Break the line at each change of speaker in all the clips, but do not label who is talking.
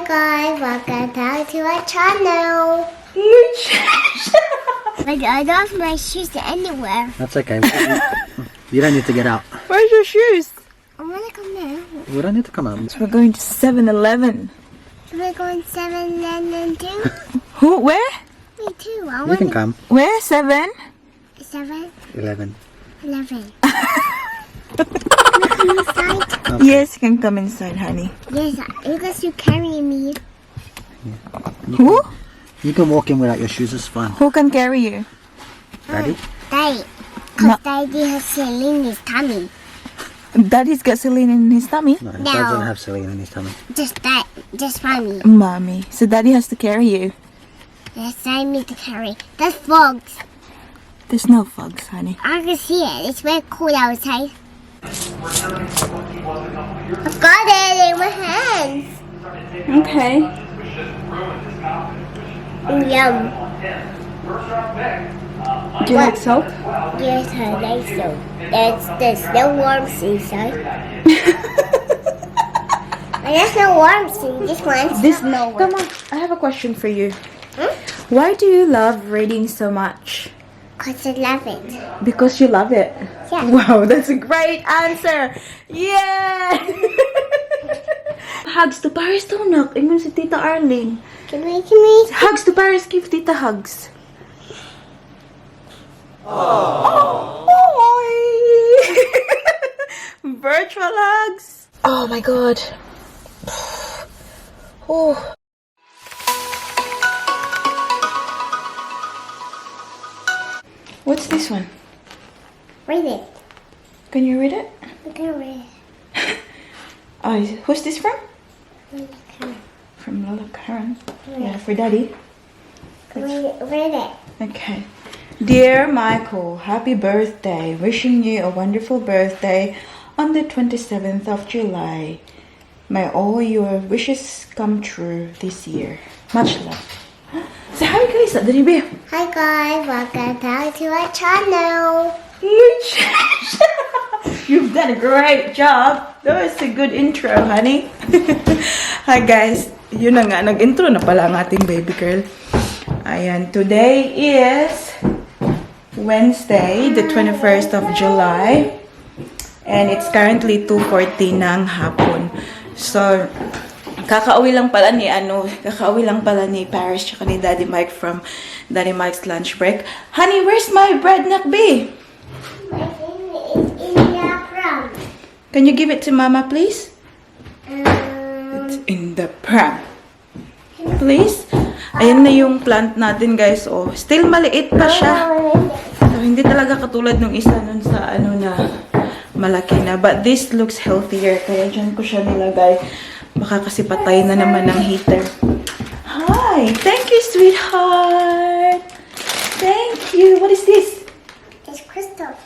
guys, welcome back to our channel. But I lost my shoes anywhere.
That's okay. You don't need to get out.
Where's your shoes?
I want to come now.
We don't need to come out.
We're going to 7-Eleven.
So we're going 7 and 2?
Who? Where?
Me too. I
You
want
can come.
Where? 7?
7,
11.
11. Can I come inside?
Okay.
Yes, you can come inside, honey.
Yes, because you carry me.
Who?
You can walk in without your shoes. It's fine.
Who can carry you?
Daddy?
Daddy. Because Daddy has saline in his tummy.
Daddy's got saline in his tummy.
No, Dad
No.
doesn't have saline in his tummy.
Just that. Just mommy.
Mommy. So Daddy has to carry you.
Yes, I need to carry. That's frogs.
There's no frogs, honey.
I can see it. It's very cool outside. I've got it in my hands.
Okay.
Yum.
Do you like salt?
Yes, I like so. There's no worms inside. There's no worms in this one.
This no. Come on. I have a question for you.
Hmm?
Why do you love reading so much?
Because I love it.
Because you love it.
Yeah.
Wow, that's a great answer. Yeah. Hugs to Paris to nak. Ingon si Tita Arlene.
Can we?
Hugs to Paris, give Tita hugs. Oh. Virtual hugs. Oh my god. Oh. What's this one?
Read it.
Can you read it?
We can read
Oh, who's this from?
it.
From Lola Karen. Yeah, for Daddy.
Read it.
Okay. Dear Michael, happy birthday. Wishing you a wonderful birthday on the 27th of July. May all your wishes come true this year. Much love. Say hi guys, Daddy Babe.
Hi guys, welcome back to our channel.
You've done a great job. That was a good intro, honey. Hi guys. Yun na nga, nag-intro na pala ang ating baby girl. Ayan, today is Wednesday, the 21st of July. And it's currently 2:40 ng hapon. So, kakauwi lang pala ni Paris tsaka ni Daddy Mike from Daddy Mike's lunch break. Honey, where's my bread nakbi?
It's in the pram.
Can you give it to Mama, please? It's in the pram. Please? Ayan na yung plant natin, guys. Oh, still maliit pa siya. So, hindi talaga katulad nung isa nun sa ano na malaki na. But this looks healthier. Kaya dyan ko siya nilagay. Baka kasi patay na naman ng heater. Hi! Thank you, sweetheart! Thank you! What is this?
It's crystal.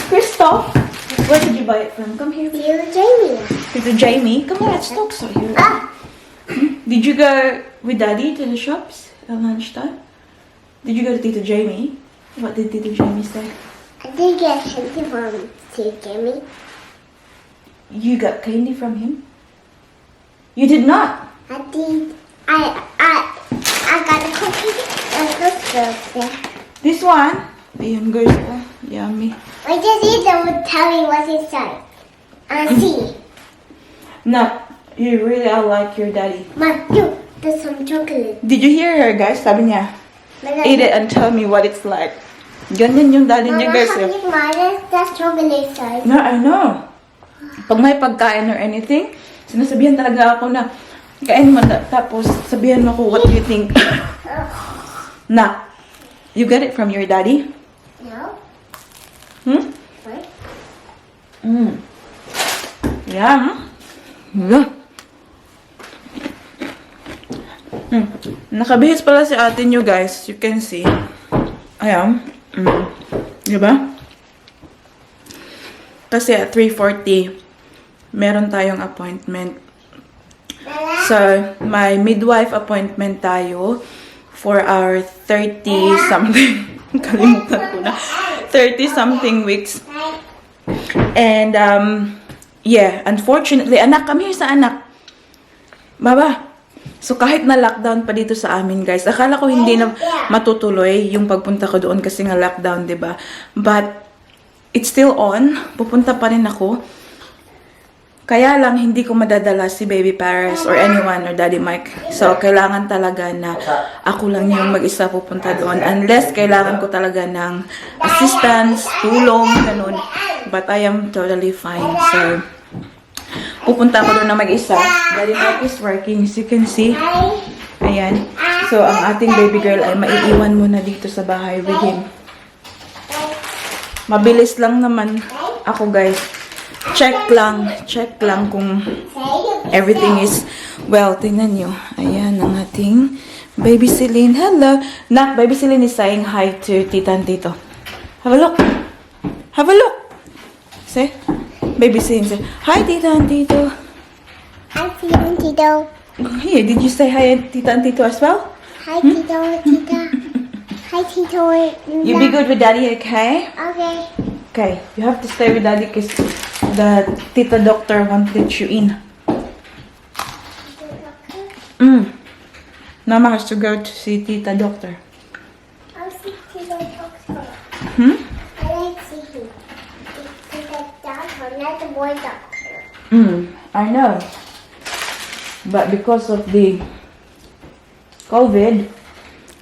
Crystal? Where did you buy it from? Come here.
You, Jamie.
Tito Jamie? Come on, let's talk so here.
Ah!
Did you go with Daddy to the shops at lunchtime? Did you go to Tito Jamie? What did Tito Jamie say?
I did get candy from Jamie.
You got candy from him? You did not?
I did. I got a cookie and those girls there.
This one? Ayan guys, oh, yummy.
I just eat them and tell me what's inside. See.
No, you really are like your daddy.
Mom, look, there's some chocolate.
Did you hear her guys? Sabi niya, eat it and tell me what it's like. Ganyan yung daddy niya guys.
Mama, that's chocolate inside.
No, I know. Pag may pagkain or anything, sinasabihan talaga ako na, kain mo na, tapos sabihan mo ko, what do you think? Na, you got it from your daddy?
No.
Hmm?
What?
Yeah. Yeah. Nakabihis pala si ate nyo guys. You can see. Ayan. Diba? Kasi at 3:40, meron tayong appointment. So, may midwife appointment tayo for our 30-something. Kalimutan ko na. 30-something weeks. And, yeah, unfortunately, anak, come here sa anak. Baba. So, kahit na lockdown pa dito sa amin, guys, akala ko hindi na matutuloy yung pagpunta ko doon kasi nga lockdown, 'di ba? But, it's still on. Pupunta pa rin ako. Kaya lang, hindi ko madadala si Baby Paris or anyone or Daddy Mike. So, kailangan talaga na ako lang yung mag-isa pupunta doon. Unless, kailangan ko talaga ng assistance, tulong, ganun. But I am totally fine. So, pupunta ako doon na mag-isa. Daddy Mike is working, as you can see. Ayan. So, ang ating baby girl ay maiiwan muna dito sa bahay with him. Mabilis lang naman ako, guys. Check lang kung everything is well. Tingnan nyo. Ayan ang ating baby Celine. Hello. Nak, baby Celine is saying hi to Tita and Tito. Have a look. Have a look. Say. Baby Celine say, hi Tita and Tito.
Hi, Tito and Tito.
Here, did you say hi Tita and Tito as well?
Hi, Tito and Tita. Hi, Tito and Tita.
You be good with Daddy, okay?
Okay.
Okay. You have to stay with Daddy because the Tita doctor wanted you in. Mama has to go to see Tita doctor.
I'll see Tito doctor.
Hmm?
I like seeing Tito doctor, not the boy doctor.
I know. But because of the COVID,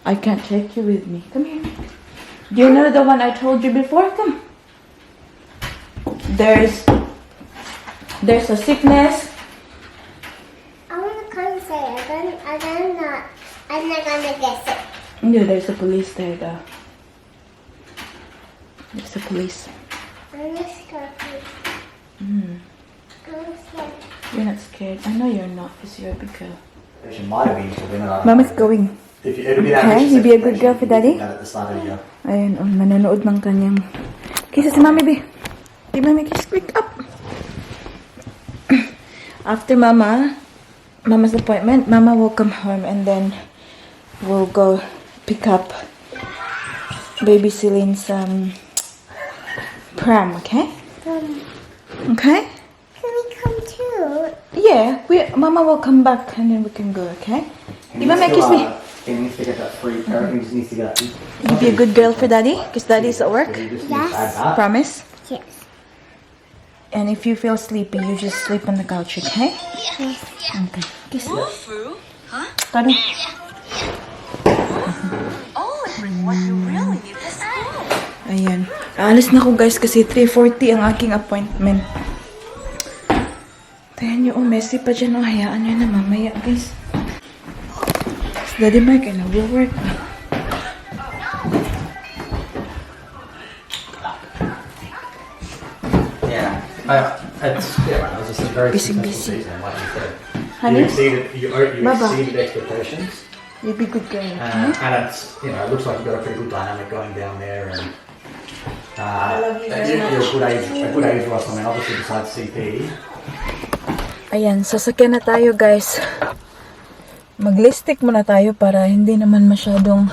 I can't take you with me. Come here. Do you know the one I told you before? Come. There's a sickness.
I want to come say I'm not gonna guess it.
No, there's a police there though. There's a police.
I'm not scared. I'm scared.
You're not scared. I know you're not because you're a big girl.
She might have been to win it.
Mama's going.
If you, it'll be that
Okay,
much
you be a good
expectation
girl for Daddy?
at the start of the year.
Ayun, nanonood ng kanyang... Kisa si Mami, be. Di Mami, kiss, quick up. After Mama's appointment, Mama will come home and then we'll go pick up baby Celine's pram, okay? Okay?
Can we come too?
Yeah, Mama will come back and then we can go, okay? Di Mami, kiss me.
He needs to get that free parrot. He just needs to get that.
You be a good girl for Daddy, because Daddy's at work.
He just needs
Yes.
to add that.
Promise?
Yes.
And if you feel sleepy, you just sleep on the couch, okay?
Yes.
Okay. Kiss me.
Huh?
Daddy.
Oh, everyone, you really need this school.
Ayan. Aalis na ako guys kasi 3:40 ang aking appointment. Tingnan nyo, oh, messy pa dyan. Oh, hayaan nyo na mamaya guys. Si Daddy Mike ay nag-work.
Yeah. It's yeah. I was just very
Busy,
successful
busy.
season, like you said.
Honey?
You
Baba.
exceeded expectations,
You be good girl.
and it's it looks like you've got a pretty good dynamic going down there, and
love you very
you're a good age for us. I mean, obviously besides CP.
Ayan, sasakyan na tayo guys. Mag-lipstick muna tayo para hindi naman masyadong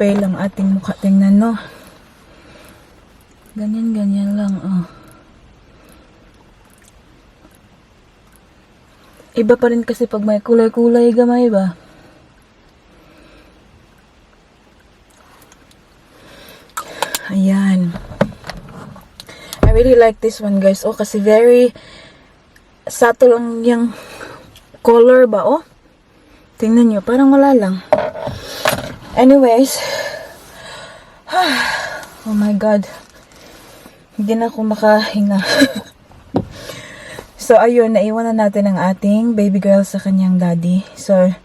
pale ang ating mukha. Tingnan no. Ganyan lang, oh. Iba pa rin kasi pag may kulay-kulay gamay ba? Ayan. I really like this one guys. Oh, kasi very subtle lang yung color ba, oh. Tingnan nyo, parang wala lang. Anyways. Oh my God. Hindi na ako makahinga. So, ayun, naiwan na natin ang ating baby girl sa kanyang daddy. So,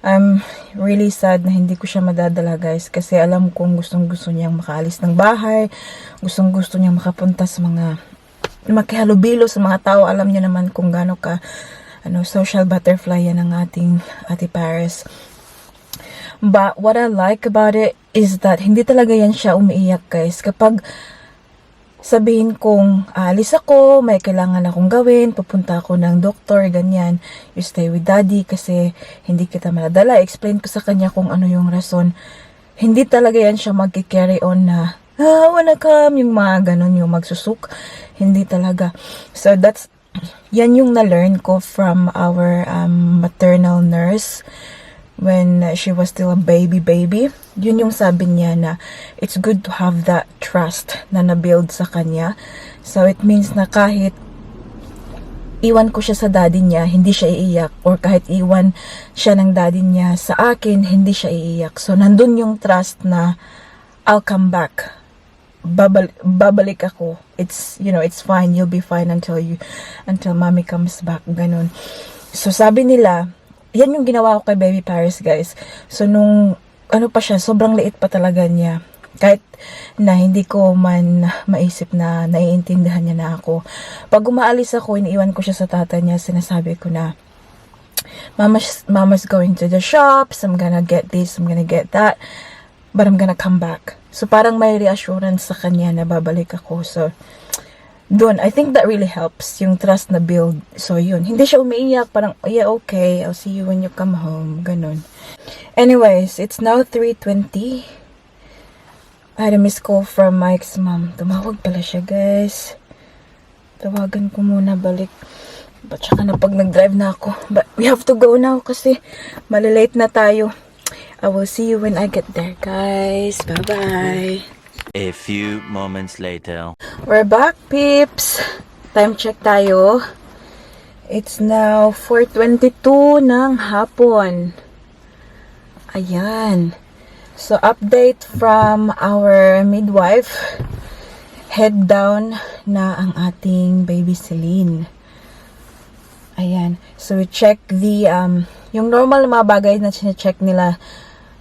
I'm really sad na hindi ko siya madadala, guys. Kasi alam kong gustong-gusto niyang makaalis ng bahay. Gustong-gusto niyang makapunta sa mga makihalubilo sa mga tao. Alam niyo naman kung gaano ka social butterfly yan ang ating Ate Paris. But what I like about it is that hindi talaga yan siya umiiyak, guys. Kapag sabihin kong alis ako, may kailangan akong gawin, pupunta ako ng doktor, ganyan, you stay with daddy kasi hindi kita madadala. Explain ko sa kanya kung ano yung rason. Hindi talaga yan siya mag-carry on na, wanna come, yung mga ganun, yung magsusuk. Hindi talaga. So that's yan yung na-learn ko from our maternal nurse when she was still a baby. Yun yung sabi niya na it's good to have that trust na na-build sa kanya. So it means na kahit iwan ko siya sa daddy niya, hindi siya iiyak. Or kahit iwan siya ng daddy niya sa akin, hindi siya iiyak. So nandun yung trust na I'll come back. Babalik ako. It's, you know, it's fine. You'll be fine until mommy comes back. Ganun. So sabi nila, yan yung ginawa ko kay Baby Paris, guys. So nung, ano pa siya, sobrang liit pa talaga niya. Kahit na hindi ko man maisip na naiintindihan niya na ako. Pag umaalis ako, iniiwan ko siya sa tata niya, sinasabi ko na, Mama's going to the shops, I'm gonna get this, I'm gonna get that, but I'm gonna come back. So parang may reassurance sa kanya na babalik ako. So, doon, I think that really helps, yung trust na build. So yun, hindi siya umiiyak, parang, oh, yeah, okay, I'll see you when you come home, ganun. Anyways, it's now 3:20. I had a missed call from Mike's mom. Tumawag pala siya, guys. Tawagan ko muna balik. But saka na pag nag-drive na ako. But we have to go now kasi malilate na tayo. I will see you when I get there, guys. Bye-bye.
A few moments later.
We're back, peeps. Time check tayo. It's now 4:22 ng hapon. Ayan. So, update from our midwife. Head down na ang ating baby Celine. Ayan. So, we check the, yung normal na mga bagay na check nila.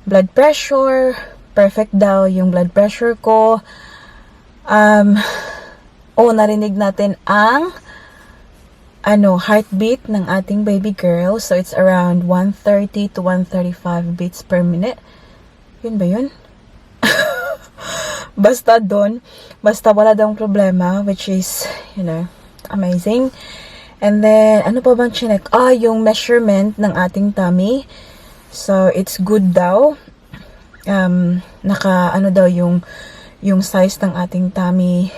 Blood pressure. Perfect daw yung blood pressure ko. Narinig natin ang heartbeat ng ating baby girl. So, it's around 130 to 135 beats per minute. Yun ba yun? Basta wala daw problema, which is, you know, amazing. And then, ano pa bang chinek? Yung measurement ng ating tummy. So, it's good daw. Daw yung size ng ating tummy.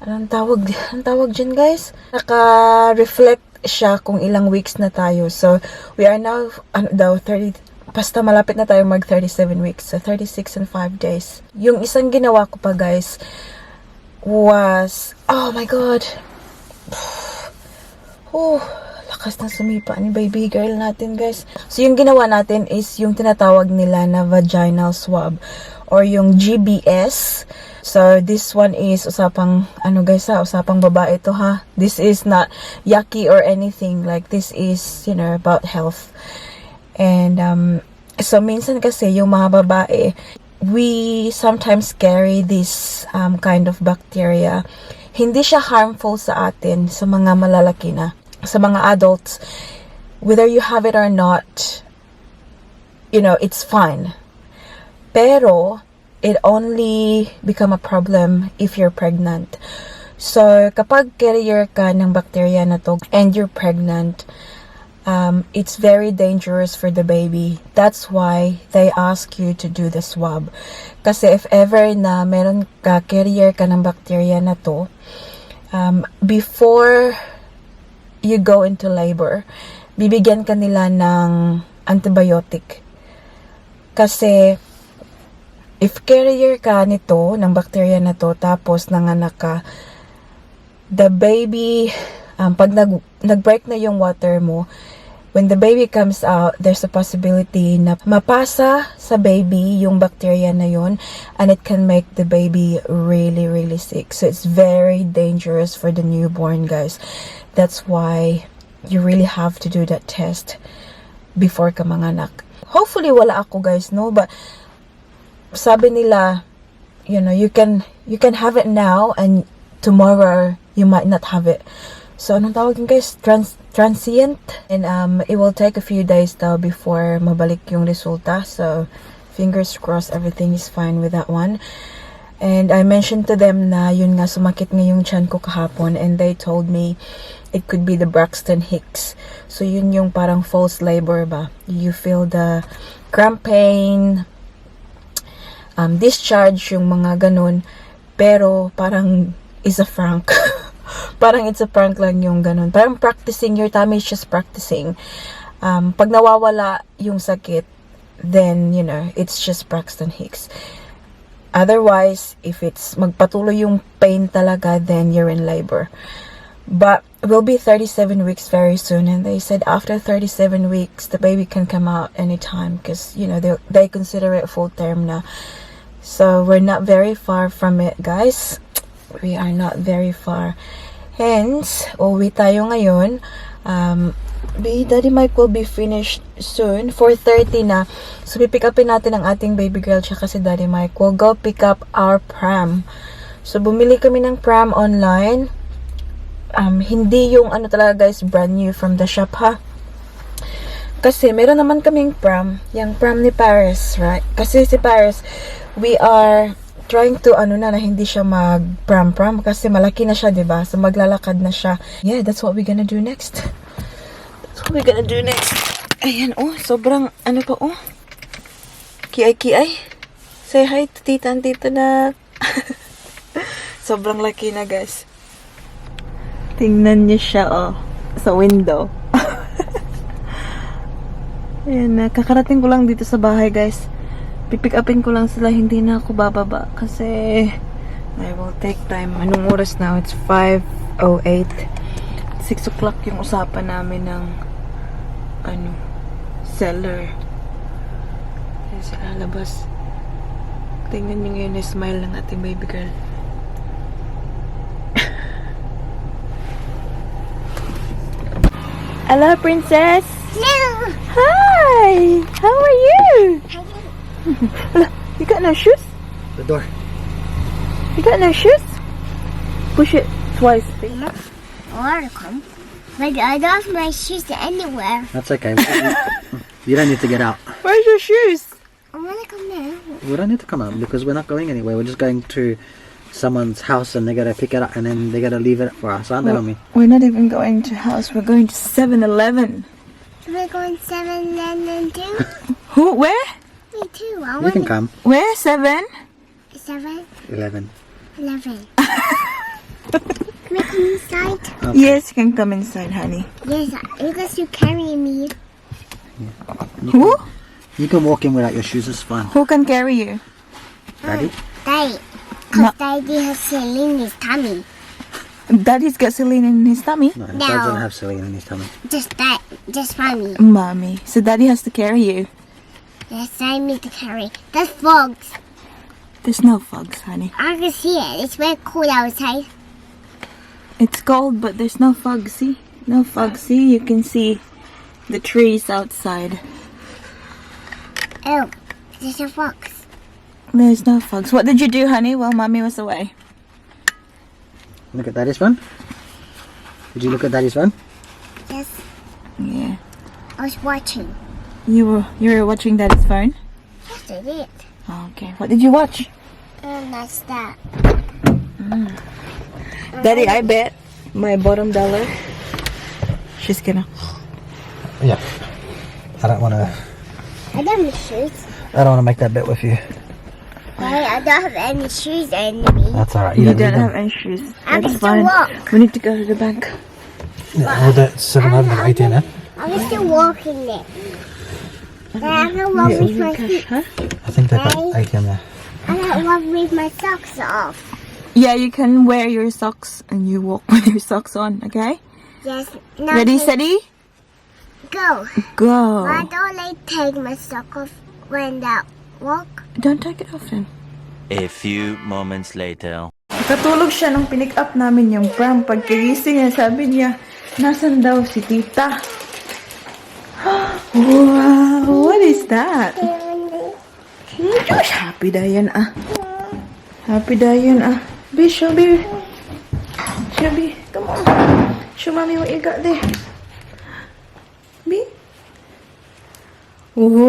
Anong tawag dyan, guys? Naka-reflect siya kung ilang weeks na tayo. So, we are now, 30, basta malapit na tayo mag 37 weeks. So, 36 and 5 days. Yung isang ginawa ko pa, guys, was, oh my God. Lakas ng sumipa ni baby girl natin, guys. So, yung ginawa natin is yung tinatawag nila na vaginal swab or yung GBS. So, this one is usapang, usapang babae to, ha. This is not yucky or anything. Like, this is, you know, about health. And, so, minsan kasi, yung mga babae, we sometimes carry this kind of bacteria. Hindi siya harmful sa atin, sa mga malalaki na. Sa mga adults, whether you have it or not, you know, it's fine. Pero, it only become a problem if you're pregnant. So, kapag carrier ka ng bacteria na to and you're pregnant, it's very dangerous for the baby. That's why they ask you to do the swab. Kasi if ever na meron ka, carrier ka ng bacteria na to, before you go into labor, bibigyan ka nila ng antibiotic. Kasi, if carrier ka nito, ng bacteria na to, tapos nanganak ka, the baby, pag nag-break na yung water mo, when the baby comes out, there's a possibility na mapasa sa baby yung bacteria na yun, and it can make the baby really, really sick. So, it's very dangerous for the newborn, guys. That's why you really have to do that test before ka manganak. Hopefully, wala ako, guys, no? But, sabi nila, you know, you can have it now, and tomorrow, you might not have it. So, anong tawag yun, guys? Transient. And, it will take a few days daw before mabalik yung resulta. So, fingers crossed, everything is fine with that one. And, I mentioned to them na yun nga, sumakit nga yung tiyan ko kahapon. And they told me, it could be the Braxton Hicks. So, yun yung parang false labor ba? You feel the cramp pain, discharge, yung mga ganun. Pero, parang, is a frank. Parang it's a prank lang yung ganun. Parang practicing, your tummy is just practicing. Pag nawawala yung sakit, then, you know, it's just Braxton Hicks. Otherwise, if it's magpatuloy yung pain talaga, then you're in labor. But we'll be 37 weeks very soon, and they said after 37 weeks, the baby can come out anytime because, you know, they consider it full term na. So, we're not very far from it, guys. We are not very far. Hence, uwi tayo ngayon. Daddy Mike will be finished soon. 4:30 na. So, pipick upin natin ang ating baby girl tsaka si Daddy Mike. We'll go pick up our pram. So, bumili kami ng pram online. Hindi yung ano talaga guys, brand new from the shop ha. Kasi meron naman kaming pram. Yung pram ni Paris, right? Kasi si Paris, we are trying to na hindi siya mag pram kasi malaki na siya, 'di ba? So maglalakad na siya. Yeah, that's what we're gonna do next. That's what we're gonna do next. Ayan, sobrang ano pa, Kiay. Say hi to tita and tita na. Sobrang laki na, guys. Tingnan niyo siya, sa window. Ayan, kakarating ko lang dito sa bahay, guys. Pipick upin ko lang sila, hindi na ako bababa kasi I will take time. Anong oras now? It's 5:08. 6 o'clock yung usapan namin ng seller. Ayan sila labas. Tingnan niyo ngayon yung smile ng ating baby girl. Hello, princess.
No.
Hi. How are you? You got no shoes?
The door.
You got no shoes? Push it twice.
I want to come. But I don't have my shoes anywhere.
That's okay. You don't need to get out.
Where's your shoes?
I want to come now.
We don't need to come out because we're not going anywhere. We're just going to someone's house and they gotta pick it up and then they gotta leave it for us, aren't they, Mummy?
We're not even going to house. We're going to 7-Eleven.
We're going 7-Eleven too?
Who? Where?
Me too. I
You
want
can
to
come.
Where? 7?
7-Eleven.
11.
Can we come inside?
Okay.
Yes, you can come inside, honey.
Yes, because you carry me.
Who?
You can walk in without your shoes, it's fine.
Who can carry you?
Daddy?
Daddy.
No.
Because Daddy has saline in his tummy.
Daddy's got Celine in his tummy.
No,
No.
Dad doesn't have Celine in his tummy.
Just that. Just mommy.
Mommy. So Daddy has to carry you.
Yes, I need to carry. That's frogs.
There's no frogs, honey.
I can see it. It's very cool outside.
It's cold, but there's no fog, see? No fog, see? You can see the trees outside.
Oh, there's a fox.
There's no fogs. What did you do, honey, while Mommy was away?
Look at Daddy's phone. Did you look at Daddy's phone?
Yes,
Yeah.
I was watching.
You were watching Daddy's phone?
Yes, I did.
Oh, okay. What did you watch?
That's that.
Daddy, I bet my bottom dollar she's gonna...
Yeah. I don't want to
shoes.
make that bet with you.
I don't have any shoes on me.
That's alright.
You don't have any shoes.
I
That's
can still
fine.
walk.
We need to go to the bank.
Yeah, that's 700 and 18, eh?
I was still walking it. I can walk with my feet.
Huh?
I think they got 18 there.
I can walk with my socks off.
Yeah, you can wear your socks and you walk with your socks on, okay?
Yes. Now
Ready,
take-
steady?
Go.
Go.
Why don't I take my sock off when that walk?
Don't take it off then.
A few moments later.
Katulog siya nung pinick up namin yung pram. Pagkagising niya, sabi niya, nasan daw si tita? Wow, what is that? Josh, happy da yan ah. Happy da yan ah. Be, Shelby. Shelby, come on. Show mommy what you got there. Be. Wow.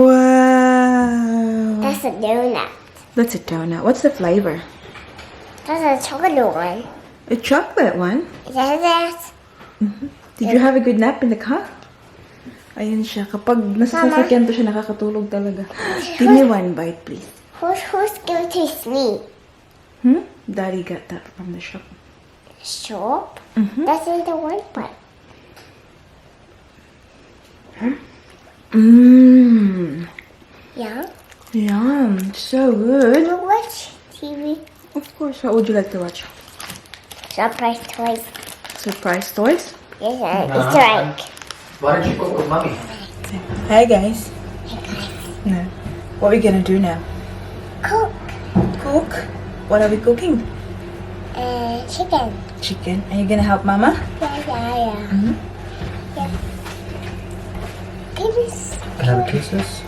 That's a donut.
That's a donut. What's the flavor?
That's a chocolate one.
A chocolate one?
Yes.
Did you have a good nap in the car? Ayan siya. Kapag nasa sasakyan to siya, nakakatulog talaga. Give me one bite, please.
Who's going to sleep?
Daddy got that from the shop.
Soup. That's in the one part.
Mmm.
Yeah.
Yum. So good.
You watch TV.
Of course. What would you like to watch?
Surprise toys.
Surprise toys?
Yes, it's like.
Why don't you cook with mommy?
Hi guys. No. What are we gonna do now?
Cook.
Cook? What are we cooking?
Chicken.
Chicken. Are you gonna help Mama?
Yeah.
Mm-hmm.
Yeah. Pieces.
Banana pieces.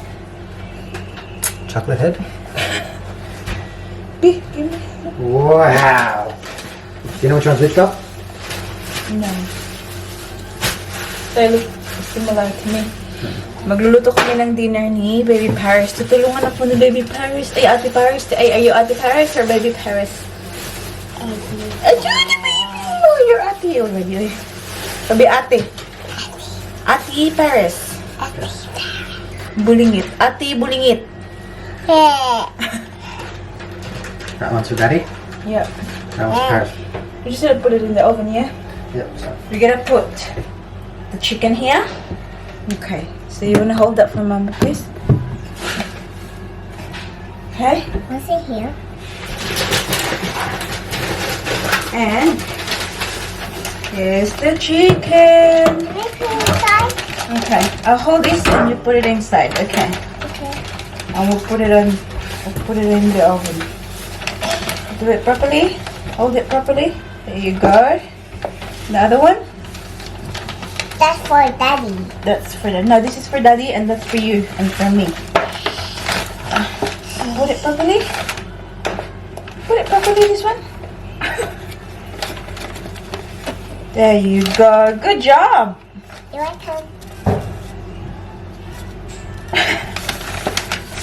Chocolate head.
Give me.
Wow. You know which one's which though?
No. They look similar to me. Magluluto kami ng dinner ni Baby Paris. Tutulungan ako ni Baby Paris. Ay, Ate Paris. Ay, are you Ate Paris or Baby Paris? Ay, Judy, baby! No, you're Ate already. Sabi Ate. Ate Paris. Bulingit. Ate Bulingit.
Yeah.
That one's for daddy.
Yep.
That one's Paris.
You just gonna put it in the oven, yeah?
Yep. So.
We're gonna put the chicken here. Okay. So you wanna hold that for Mama, please? Okay.
What's in here?
And here's the chicken. Okay. I'll hold this and you put it inside. Okay.
Okay.
And we'll put it in the oven. Do it properly. Hold it properly. There you go. The other one.
That's for Daddy.
That's for the no. This is for Daddy and that's for you and for me. Hold it properly. Put it properly. This one. There you go. Good job.
You're welcome.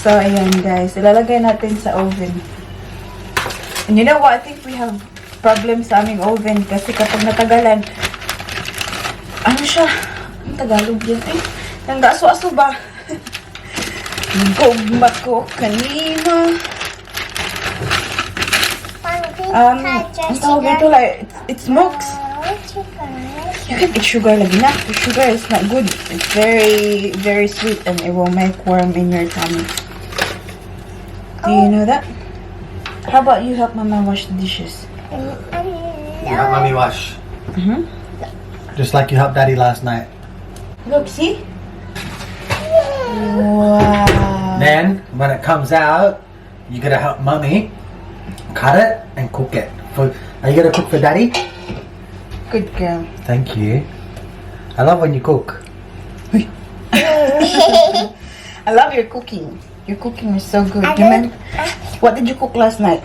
So, ayan guys. Ilalagay natin sa oven. And you know what? I think we have problems sa aming oven kasi kapag natagalan, ano siya? Ang Tagalog yan eh. Ang gaso-aso ba? Gugma ko kanina. Ang tawag ito like, it smokes. You can eat sugar lagi na. The sugar is not good. It's very, very sweet and it will make worm in your tummy. Do you know that? How about you help Mama wash the dishes?
You help mommy wash. Just like you helped daddy last night.
Look, see? Wow.
Then, when it comes out, you gotta help mommy cut it and cook it. Are you gonna cook for daddy?
Good girl.
Thank you. I love when you cook.
I love your cooking. Your cooking is so good. You remember? What did you cook last night?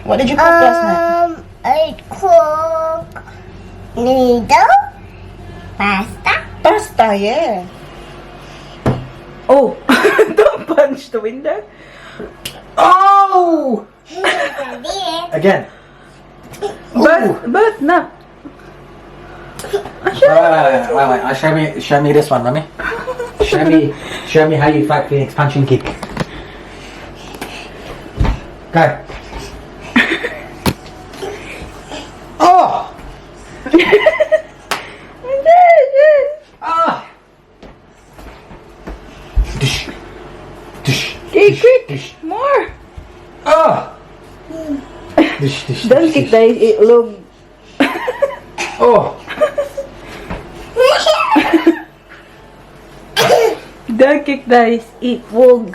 What did you cook last night?
I cook noodle, pasta.
Pasta, yeah. Oh, don't punch the window.
Oh! Again.
But no.
Wait. Show me this one, mommy. Show me how you fight Phoenix punch and kick. Go. Oh! Ah! Dish.
Quick. More.
Oh! Dish.
Don't kick the look.
Oh!
Don't kick the eat wog.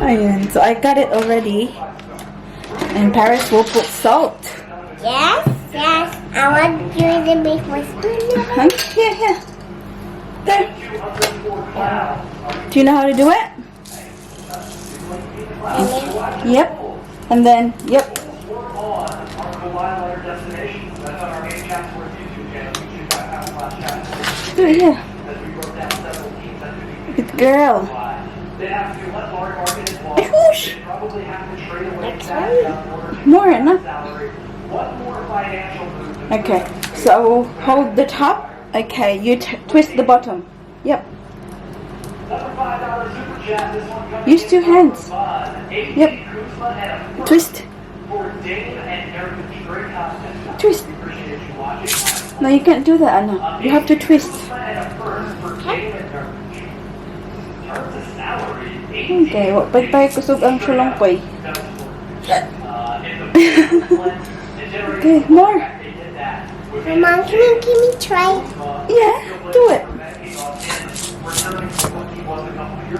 Ayan, so I got it already. And Paris will put salt.
Yes. I want you to make my spoon.
Huh? Yeah. There. Do you know how to do it? Yep. And then, yep. Do it here. Good girl. Whoosh. More, no? Okay, so hold the top. Okay, you twist the bottom. Yep. Use 2 hands. Yep. Twist. Twist. No, you can't do that, Anna. You have to twist. Okay, wag pa tayo kusog ang sulongkoy. Okay, more.
Mama, can you try?
Yeah, do it.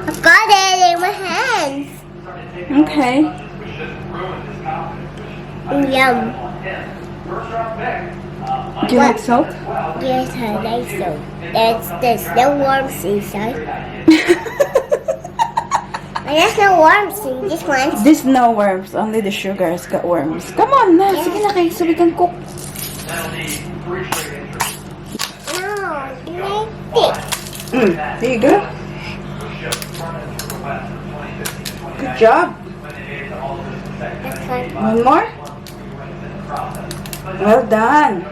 I've got it in my hands.
Okay.
Yum.
Do you like salt?
Yes, I like so. There's no worms inside. There's no worms in this one.
There's no worms, only the sugar's got worms. Come on na, sige na kayo so we can cook.
No, like this.
There you go. Good job.
That's fine.
One more. Well done.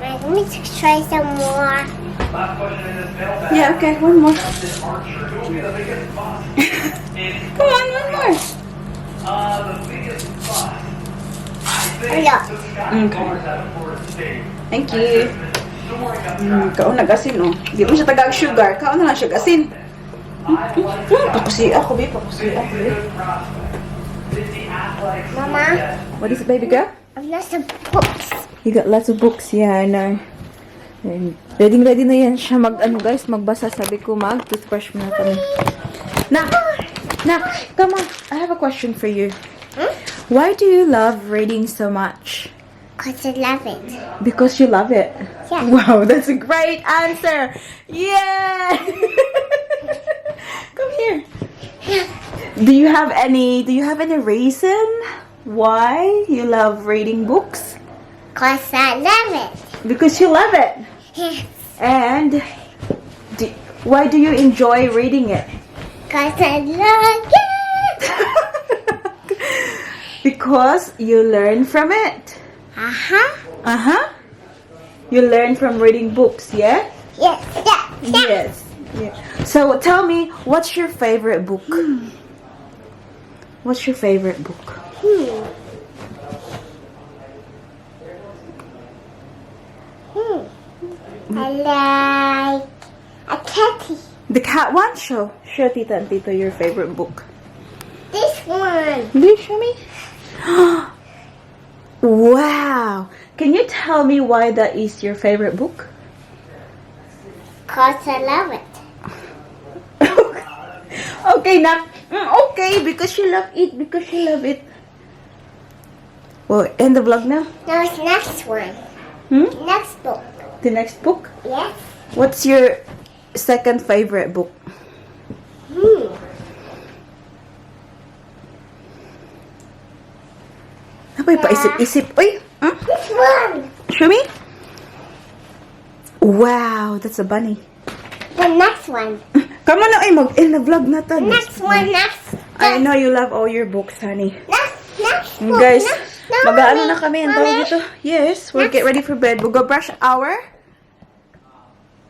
Let me try some more.
Yeah, okay, one more. Come on, one more.
Hello.
Okay. Thank you. Kaon nag-asin, oh. Di mo siya tagag-sugar. Kaon na lang siya asin. Pakusi ako, be. Pakusi ako, be.
Mama,
What is it, baby girl?
I've got some books.
You got lots of books, yeah, I know. And ready na yan siya guys, magbasa. Sabi ko, toothbrush muna kami. Nak, come on. I have a question for you. Why do you love reading so much?
Because I love it.
Because you love it.
Yeah.
Wow, that's a great answer. Yeah. Come here. Do you have any reason why you love reading books?
Because I love it.
Because you love it.
Yes.
And why do you enjoy reading it?
Because I love it.
Because you learn from it.
Uh-huh.
You learn from reading books, yeah?
Yes, yeah.
Yes. Yeah. So tell me, what's your favorite book? What's your favorite book?
I like a catty.
The cat one? Show Tita and Tito your favorite book.
This one.
Will you show me? Wow! Can you tell me why that is your favorite book?
Because I love it.
Okay, Nak. Okay, because you love it. Because you love it. Well, end the vlog now.
Now it's next one. Next book.
The next book?
Yes.
What's your second favorite book? Napay paisip-isip. Uy!
This one.
Show me. Wow, that's a bunny.
The next one.
Come on na, mag-end na vlog na to.
Next one. Next.
I know you love all your books, honey.
Next
And
book.
guys,
No,
mag-aano
Mommy.
na kami. Ang tawag
Mommy.
dito. Yes, we'll get ready for bed. We'll go brush our...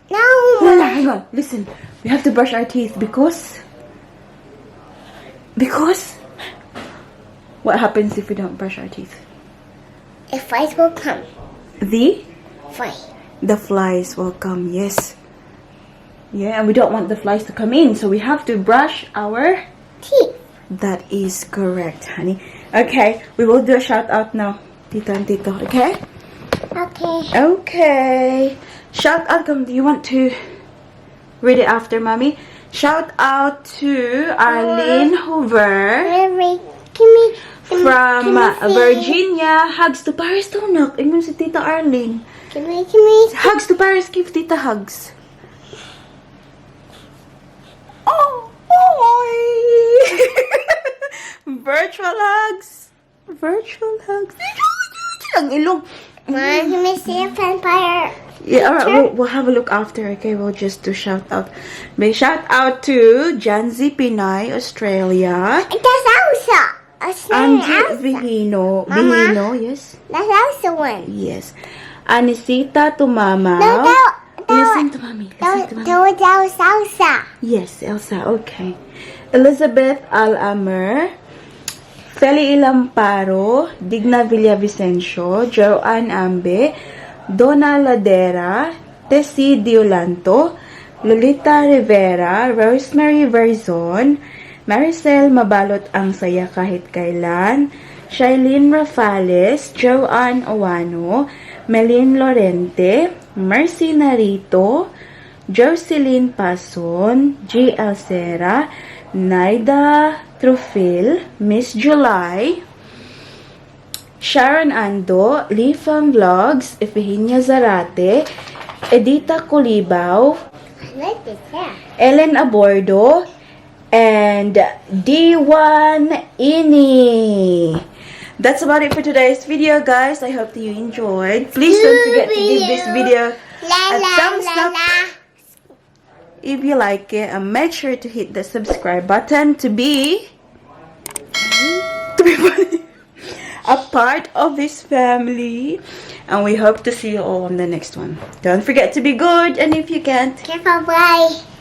No.
Hang on. Listen, we have to brush our teeth because... What happens if we don't brush our teeth?
A fight will come.
The
Fight.
flies will come, yes. Yeah, and we don't want the flies to come in, so we have to brush our...
Teeth.
That is correct, honey. Okay, we will do a shout out now. Tita and Tito, okay?
Okay.
Okay. Shout out, do you want to read it after, Mommy? Shout out to Arlene Hoover
Mary, give me
from
see.
Virginia. Hugs to Paris, Tonak. Ingon si Tita Arlene.
Give me.
Hugs to Paris, give Tita hugs. Oh, virtual hugs. Virtual hugs. Ang ilong.
Mom, give me see a vampire.
Yeah, alright, we'll have a look after, okay? We'll just do shout out. May shout out to Janzi Pinay, Australia.
That's Elsa.
Angie Vihino.
Mama.
Vihino, yes?
That's Elsa one.
Yes. Anisita Tumamaw.
No.
Listen to mommy. Listen to mommy.
That was Elsa.
Yes, Elsa, okay. Elizabeth Alamer, Feli Ilamparo, Digna Villavicencio, Joanne Ambe, Donna Ladera, Tessie Diolanto, Lolita Rivera, Rosemary Verzon, Maricel Mabalot ang saya kahit kailan, Shailene Rafales, Joanne Owano, Melin Lorente, Mercy Narito, Jocelyn Pason, G. Alcera, Naida Trufil, Miss July, Sharon Ando, Lifam Vlogs, Efigenia Zarate, Edita Kulibaw,
I like this hair.
Ellen Abordo, and D1 Ini. That's about it for today's video, guys. I hope that you enjoyed. Please don't forget to give this video a thumbs up if you like it, and make sure to hit the subscribe button to be a part of this family. And we hope to see you all on the next one. Don't forget to be good, and if you can't,
Careful, bye.